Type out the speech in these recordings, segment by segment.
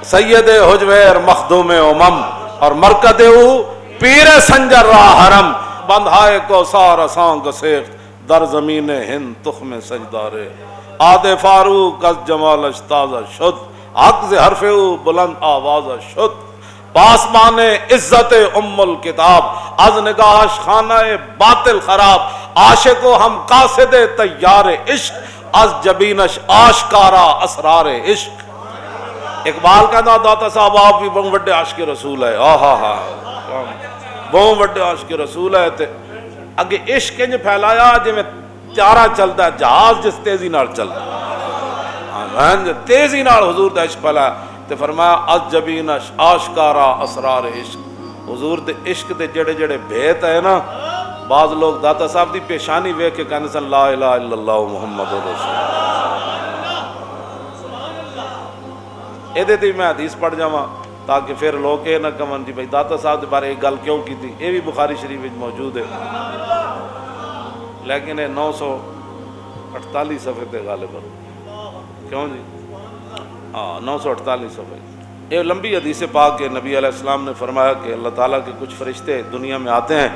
سید حجویر مخدوم امم اور مرکد او پیر سنجر را حرم بندھائے کو سار سانگ سیخت در زمین ہند تخم سجدارے آد فاروق از جمالش تازہ شد حق ز حرف او بلند آواز شد پاسمان عزت ام الکتاب از نگاہش خانہ باطل خراب عاشق و ہم قاصد تیار عشق از جبینش آشکارا اسرار عشق. اقبال کہتا داتا صاحب آپ بھی بہت بڑے عاشق رسول ہے. بہت بڑے عاشق رسول ہے. اگے عشق انج پھیلایا جی میں چارہ چلتا ہے جہاز جس تیزی نال چلتا تیزی نال حضور دا عشق پھیلایا تے فرمایا از جبینش آشکارا اسرار عشق. حضور دے عشق دے جڑے جڑے بھیت ہے نا بعض لوگ داتا صاحب دی پیشانی ویکھ کے کہنے سن لا الہ الا اللہ محمد رسول یہ میں حدیث پڑھ جاواں تاکہ پھر لوگ یہ نہ کہن جی بھائی داتا صاحب کے بارے ایک گل کیوں کی تھی. یہ بھی بخاری شریف میں موجود ہے لیکن یہ 948 صفحے تے غالب کیوں جی 948 صفحے. یہ لمبی حدیث پاک کے نبی علیہ السلام نے فرمایا کہ اللہ تعالیٰ کے کچھ فرشتے دنیا میں آتے ہیں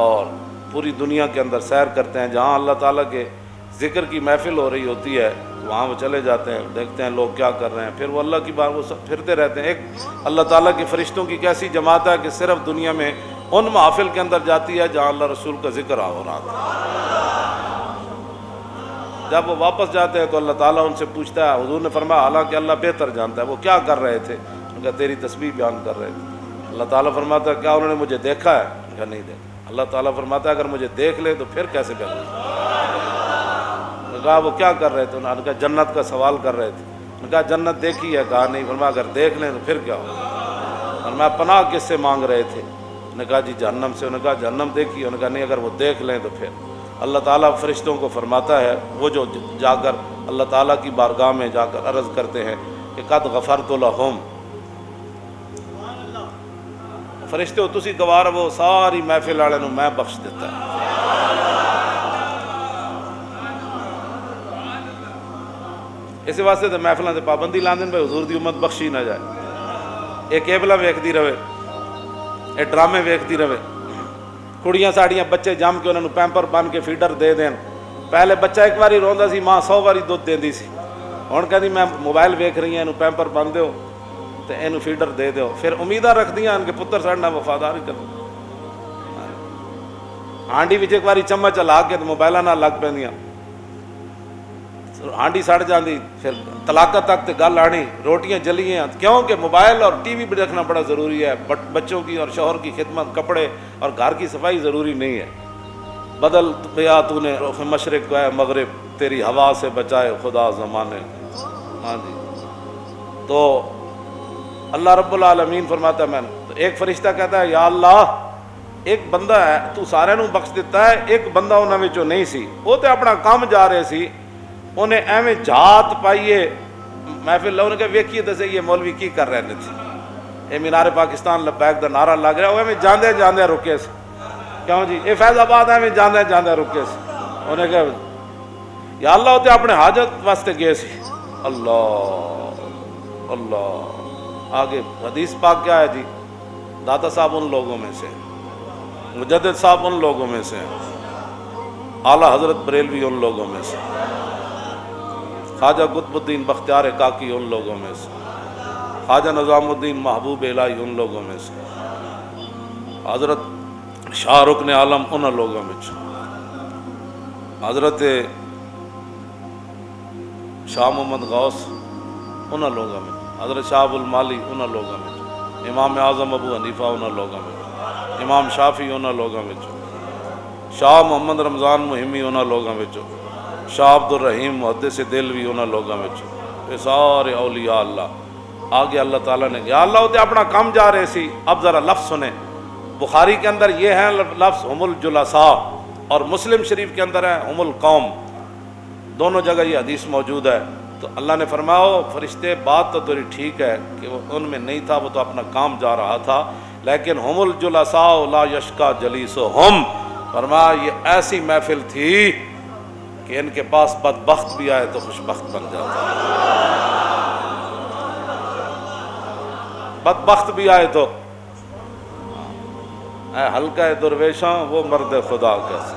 اور پوری دنیا کے اندر سیر کرتے ہیں. جہاں اللہ تعالیٰ کے ذکر کی محفل ہو رہی ہوتی ہے وہاں وہ چلے جاتے ہیں, دیکھتے ہیں لوگ کیا کر رہے ہیں, پھر وہ اللہ کی بات وہ پھرتے رہتے ہیں. ایک اللہ تعالیٰ کے فرشتوں کی کیسی جماعت ہے کہ صرف دنیا میں ان محافل کے اندر جاتی ہے جہاں اللہ رسول کا ذکر ہو رہا تھا. جب وہ واپس جاتے ہیں تو اللہ تعالیٰ ان سے پوچھتا ہے. حضور نے فرمایا حالانکہ اللہ بہتر جانتا ہے وہ کیا کر رہے تھے. ان کا تیری تسبیح بیان کر رہے تھے. اللہ تعالیٰ فرماتا ہے کیا انہوں نے مجھے دیکھا ہے. کہا نہیں دیکھا. اللہ تعالیٰ فرماتا ہے اگر مجھے دیکھ لے تو پھر کیسے کر لیں. کہا وہ کیا کر رہے تھے. انہوں نے کہا جنت کا سوال کر رہے تھے. انہوں نے کہا جنت دیکھی ہے. کہا نہیں. فرمایا اگر دیکھ لیں تو پھر کیا ہوگا. فرمایا پناہ کس سے مانگ رہے تھے. انہوں نے کہا جی جہنم سے. انہوں نے کہا جہنم دیکھی. انہوں نے کہا نہیں اگر وہ دیکھ لیں تو پھر. اللہ تعالیٰ فرشتوں کو فرماتا ہے وہ جو جا کر اللہ تعالیٰ کی بارگاہ میں جا کر عرض کرتے ہیں کہ قد غفرت لہم. فرشتے ہو تسی گوار وہ ساری محفل والے نو میں بخش دیتا ہے. اس واسطے تو محفلوں سے پابندی لاندے بھائی حضور دی امت بخشی نہ جائے. یہ کیبلا ویکھدی رہے, یہ ڈرامے ویکھدی رہے. کڑیاں ساڑیاں بچے جم کے انہوں نے پیمپر بن کے فیڈر دے دین. پہلے بچہ ایک باری روندا سی ماں 100 باری دودھ دیندی سی. ہن کہندی میں موبائل ویکھ رہی ہوں اینو پیمپر بن دیو تے اینو فیڈر دے دیو. پھر امیداں رکھدیاں ان کے پتر ساڈے نال وفاداری کر. ہانڈی وچ ایک باری چمچ لا کے موبائلاں نال لگ پیندیاں. ہانڈی سڑ جاندی. پھر طلاقت تک تے گل آنی. روٹیاں جلیاں کیوں کہ موبائل اور ٹی وی بھی دیکھنا بڑا ضروری ہے. بچوں کی اور شوہر کی خدمت, کپڑے اور گھر کی صفائی ضروری نہیں ہے. بدل گیا تو نے رخ مشرق ہے مغرب, تیری ہوا سے بچائے خدا زمانے. ہاں جی. تو اللہ رب العالمین فرماتا ہے میں تو ایک فرشتہ کہتا ہے یا اللہ ایک بندہ ہے تو سارے نو بخش دیتا ہے, ایک بندہ انہاں وچوں نہیں سی. وہ تے اپنا کام جا رہے سی, انہیں ایویں جات پائیے محفل لوگوں نے کہا ویکھیے تے صحیح یہ مولوی کی کر رہے تھے. یہ مینار پاکستان لبیک دا نعرہ لگ رہا, وہ ایویں جاندے جاندے رکے سے. کیوں جی یہ فیض آباد ایویں جاندے جاندے رکے سے. انہیں کہا یا اللہ وہ تے اپنے حاجت واسطے گئے سی. اللہ اللہ. آگے حدیث پاک کیا ہے جی. داتا صاحب ان لوگوں میں سے, مجدد صاحب ان لوگوں میں سے, اعلیٰ حضرت بریلوی ان لوگوں میں سے, خواجہ قطب الدین بختیار کاکی ان لوگوں میں سے, خواجہ نظام الدین محبوب الہی ان لوگوں میں سے, حضرت شاہ رکن عالم ان لوگوں میں سے, حضرت شاہ محمد غوث ان لوگوں میں, حضرت شاہ ابو المالی ان لوگوں میں, امام اعظم ابو حنیفہ ان لوگوں میں, امام شافعی ان لوگوں میں, شاہ محمد رمضان مہمی ان لوگوں میں, شاہ عبد الرحیم محدث دلوی انہاں لوگاں وچ. یہ سارے اولیاء اللہ. آگے اللہ تعالیٰ نے یا اللہ ہوتے اپنا کام جا رہے سی. اب ذرا لفظ سنیں. بخاری کے اندر یہ ہیں لفظ ہم الجلساء اور مسلم شریف کے اندر ہے ہم القوم. دونوں جگہ یہ حدیث موجود ہے. تو اللہ نے فرمایا فرشتے بات تو تیری ٹھیک ہے کہ وہ ان میں نہیں تھا, وہ تو اپنا کام جا رہا تھا, لیکن ہم الجلساء لا یشکا جلیسہم. فرمایا یہ ایسی محفل تھی کہ ان کے پاس بدبخت بھی آئے تو خوش بخت بن جاتا. بدبخت بھی آئے تو اے ہلکا درویشاں وہ مرد خدا کیسے،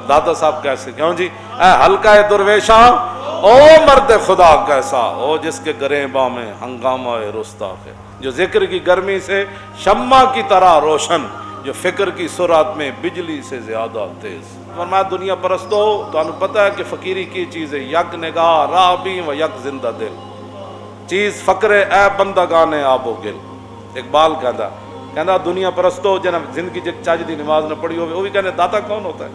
دادا صاحب کیسے، کیوں جی، اے ہلکا درویشاں او مرد خدا کیسا، او جس کے گریباں میں ہنگامہ رستاخ ہے، جو ذکر کی گرمی سے شمع کی طرح روشن، جو فکر کی سرعت میں بجلی سے زیادہ تیز۔ فرمایا دنیا پرستو، تو انہوں پتہ ہے کہ فقیری کی چیز ہے، یک نگاہ رابی و یک زندہ دل، چیز فقر اے بندگان آب و گل۔ اقبال کہندا دنیا پرستو جنہاں زندگی چاج دی نماز نہ پڑھی ہوئے، وہ بھی کہنے داتا کون ہوتا ہے؟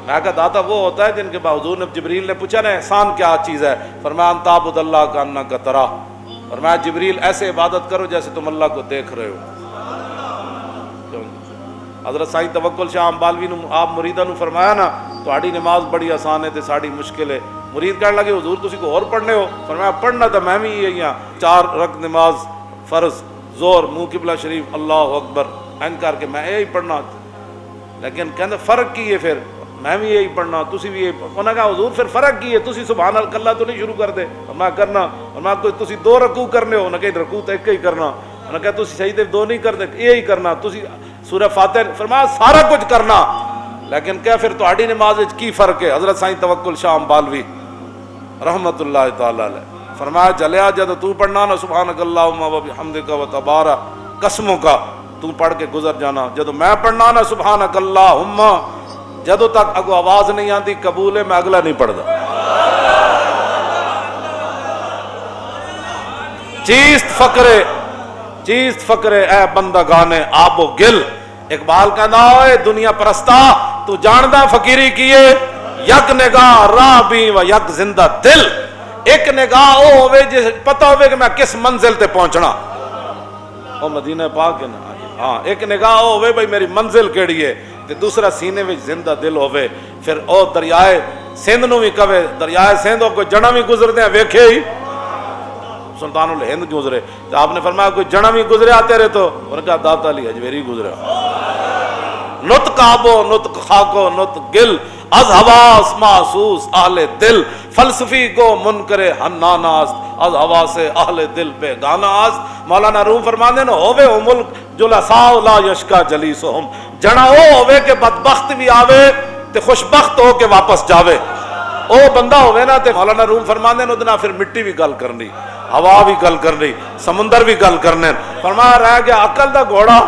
میں کہا داتا وہ ہوتا ہے جن کے حضور نے جبریل نے پوچھا نا احسان کیا چیز ہے، فرمایا ان تعبد اللہ کا انک تراہ، فرمایا جبریل ایسے عبادت کرو جیسے تم اللہ کو دیکھ رہے ہو۔ حضرت سائیں توکل شاہ امبالوی نے آپ مریداں نو فرمایا نا تہاڈی نماز بڑی آسان ہے تے ساڈی مشکل ہے، مرید کہنے لگے حضور تسی کو اور پڑھنے ہو، فرمایا پڑھنا تو میں بھی ہی ہاں، 4 رکعت نماز فرض زور منہ قبلہ شریف اللہ اکبر این کر کے میں یہی پڑھنا، لیکن کہندے فرق کی ہے، پھر میں بھی یہی پڑھنا تسی بھی یہی، انہوں نے کہا حضور پھر فرق کی ہے، تسی سبحان اللہ تو نہیں شروع کر دے، میں کرنا، اور میں کوئی تسی 2 رکوع کرنے ہو، انہوں نے کہا رکوع تو ایک ہی کرنا، انہوں نے کہا تسی سجدے 2 نہیں کرتے یہی کرنا، تسی سورہ فاتحہ، فرمایا سارا کچھ کرنا، لیکن کیا پھر تہاڈی نماز وچ کی فرق ہے؟ حضرت سائیں توکل شاہ امبالوی رحمت اللہ تعالی علیہ فرمایا جلیا جد تو پڑھنا نا سبحانک اللہم و بحمدک و تبارک قسموں کا، تو پڑھ کے گزر جانا، جدو میں پڑھنا نا سبحانک اللہم، جدو تک اگو آواز نہیں آتی قبول ہے، میں اگلا نہیں پڑھدا۔ چیست فقرے اے بندگانے آب و گل، اقبال کہنا ہے دنیا پرستا تو جاندہ فقیری کیے، یک نگاہ راہ بھی و یک زندہ دل، ایک نگاہ او ہوئے جس پتہ ہوئے کہ میں کس منزل تے پہنچنا، او مدینہ پاک ہے نا، ہاں ایک نگاہ او ہوئے بھئی میری منزل کیڑی ہے، تے دوسرا سینے میں زندہ دل ہوئے، پھر او دریائے سندھ نو بھی کہے، دریائے سندھ کوئی جنا بھی گزر دیں ویکھے ہی سلطان الہند گزرے، تو آپ نے فرمایا کوئی جنا بھی گزرے آتے رہے تو انہوں نے کہا داتا علی حجویری گزرے، نطق آبو نطق خاکو نطق گل، از حواس محسوس اہل دل، فلسفی کو منکر حناناست، از حواس اہل دل بے گاناست۔ مولانا روم فرماندے نا ہووے او ملک جلساء لا یشکا جلیسہم، جنا او ہووے کہ بدبخت بھی آوے تے خوشبخت ہو کے واپس جاوے، او بندہ ہوئے نا تے مولانا روم فرماندے نا ادنا پھر مٹی بھی گل کرنی، ہوا بھی گل کرنی، سمندر بھی گل کرنے، فرمایا رہ گیا عقل دا گھوڑا،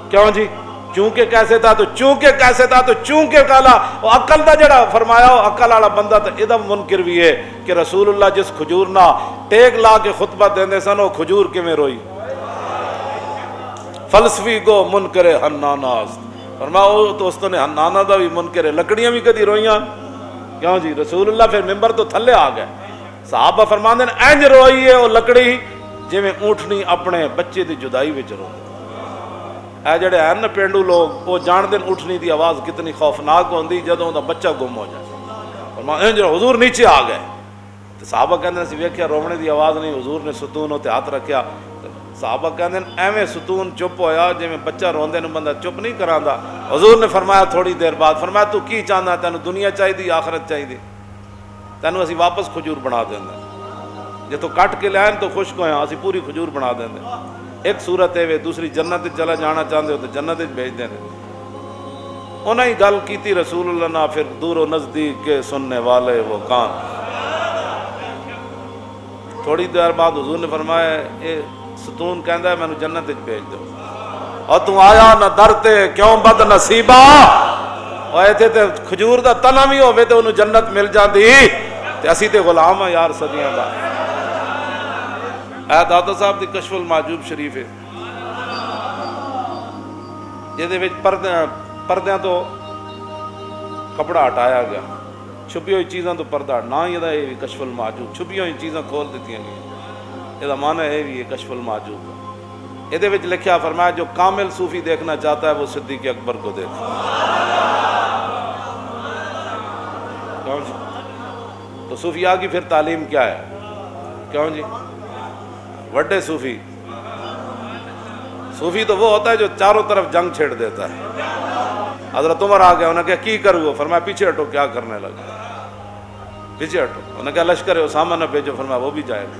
کیوں جی چونکہ کیسے تھا تو چونکہ کیسے تھا تو چونکہ کالا، عقل دا جڑا فرمایا عقل والا بندہ تو یہ منکر بھی ہے کہ رسول اللہ جس کھجور نہ ٹیک لا کے خطبہ دیندے سن وہ کھجور کیویں روئی، فلسفی کو منکر حناناست، فرمایا وہ تو اس نے حنانا دا بھی منکر ہے، لکڑیاں بھی کدی روئیاں، کیوں جی رسول اللہ پھر ممبر تو تھلے آ گئے، صحابہ فرماندے نے انج روئی ہے وہ لکڑی جویں اونٹنی اپنے بچے دی جدائی وچ رو، اے جڑے ہیں نا پینڈو لوگ وہ جان دن اٹھنی دی آواز کتنی خوفناک ہوندی جدوں دا بچہ گم ہو جائے، فرمایا انج حضور نیچے آ گئے، تو صحابہ کہندے سی ویکھیا رونے دی آواز نہیں، حضور نے ستون تے ہاتھ رکھیا، صحابہ کہندے ایویں ستون چپ ہویا جویں بچہ روندے نوں بندہ چپ نہیں کراندا، حضور نے فرمایا تھوڑی دیر بعد، فرمایا تو کی چاہندا، تینوں دنیا چاہیے آخرت چاہیے، تینوں اسی واپس کھجور بنا دیندے، جے تو کٹ کے لائن تو خشک ہویا اسی پوری کھجور بنا دیندے، ایک صورت ہے دوسری جنت چلا جانا چاہتے ہو تو جنت بھیج دیں، انہیں ہی گل کیتی رسول اللہ نے، پھر دور و نزدیک کے سننے والے وہ کان، تھوڑی دیر بعد حضور نے فرمایا اے ستون کہندا ہے مینوں جنت بھیج دو، اور تو آیا نہ درتے کیوں بد نصیبہ، اور ایتھے تے کھجور دا تنا بھی ہوے تے انہوں جنت مل جاندی، تے اسی تے غلام ہیں یار صدیاں دا۔ اے داتا صاحب دی کشف المحجوب شریف ہے جہدے وچ پردیاں تو کپڑا ہٹایا گیا، چھپی ہوئی چیزاں تو پردہ، نہ یہ کشف المحجوب، چھپی ہوئی چیزاں کھول دیتی گئی، یہ معنی ہے بھی یہ کشف المحجوب، یہ وچ لکھیا فرمایا جو کامل صوفی دیکھنا چاہتا ہے وہ صدیق اکبر کو دیکھے، تو صوفیاء کی پھر تعلیم کیا ہے، کیوں جی وڈے صوفی تو وہ ہوتا ہے جو چاروں طرف جنگ چھیڑ دیتا ہے، حضرت عمر آ گیا، انہوں نے کہا کی کرو، فرمایا پیچھے ہٹو، کیا کرنے لگا، پیچھے ہٹو، انہوں نے کہا لشکر اسامہ نہ بھیجو، فرمایا وہ بھی جائے گا،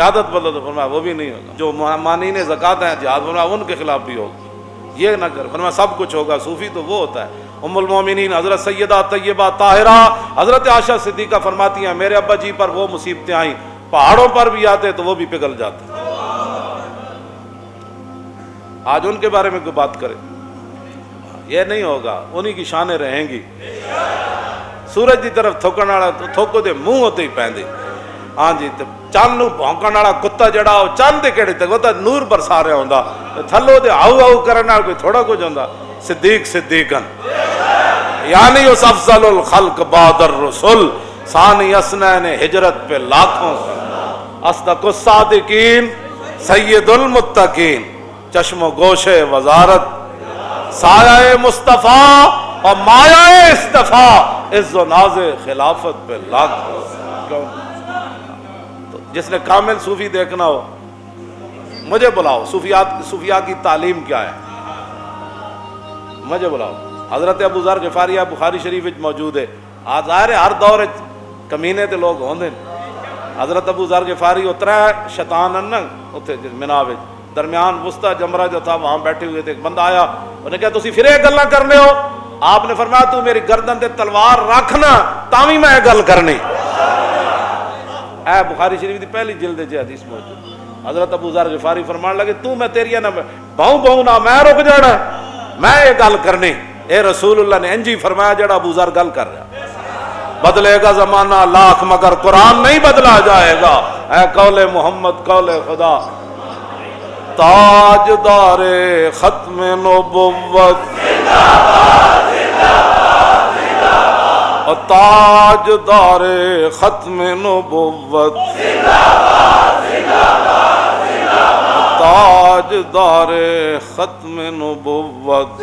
قیادت بدلو تو فرمایا وہ بھی نہیں ہوگا. جو مانعین زکوٰۃ ہیں جہاد فرمایا ان کے خلاف بھی ہوگا. یہ نہ کر فرمایا سب کچھ ہوگا. صوفی تو وہ ہوتا ہے. ام المومنین حضرت سیدہ طیبہ طاہرہ حضرت عائشہ صدیقہ فرماتی ہیں میرے ابا جی پر وہ مصیبتیں آئیں پہاڑوں پر بھی آتے تو وہ بھی پگھل جاتے. آج ان کے بارے میں کوئی بات کرے یہ نہیں ہوگا. انہی کی شانیں رہیں گی. سورج دی طرف تھوکن والا تھوکو دے منہ ہوتے ہی پیندے. ہاں جی تے چند نو بھونکن والا کتا جڑا وہ چند دے کیڑے تک وہ تا نور برسا رہا ہوندا تھلو دے آؤ آؤ کرن نال کوئی تھوڑا کچھ ہوندا. صدیق صدیقن یعنی اس افضل الخلق بعد الرسل ثانی اسنین ہجرت پہ لاکھوں سے اصدق الصادقین سید المتقین چشم و گوش وزارت سایہ مصطفیٰ اور مایہ اصطفیٰ عز و ناز خلافت پہ لاکھوں. تو جس نے کامل صوفی دیکھنا ہو مجھے بلاؤ. صوفیاء کی تعلیم کیا ہے مجھے بلاؤ. حضرت ابو ذر غفاری بخاری شریف موجود ہے. آج ظاہر ہے ہر دور کمینے تے لوگ ہوندے. حضرت ابو ذر غفاری اترا شیطان نا اتنے منا درمیان وسطی جمرہ جو تھا وہاں بیٹھے ہوئے تھے. ایک بندہ آیا انہیں کہا تسی پھر یہ گلاں کرنے ہو. آپ نے فرمایا تو میری گردن تے تلوار رکھنا تاوی میں گل کرنی. اے بخاری شریف دی پہلی جلد جی حدیث موجود. حضرت ابو ذر غفاری فرمان لگے تو میں تیری نہ بہوں بہوں نہ میں رک جانا میں یہ گل کرنی. اے رسول اللہ نے انجی فرمایا جڑا ابو ذر گل کر رہا. بدلے گا زمانہ لاکھ مگر قرآن نہیں بدلا جائے گا. اے قول محمد قول خدا تاجدار ختم نبوت اور تاجدار ختم نبوت تاجدار ختم نبوت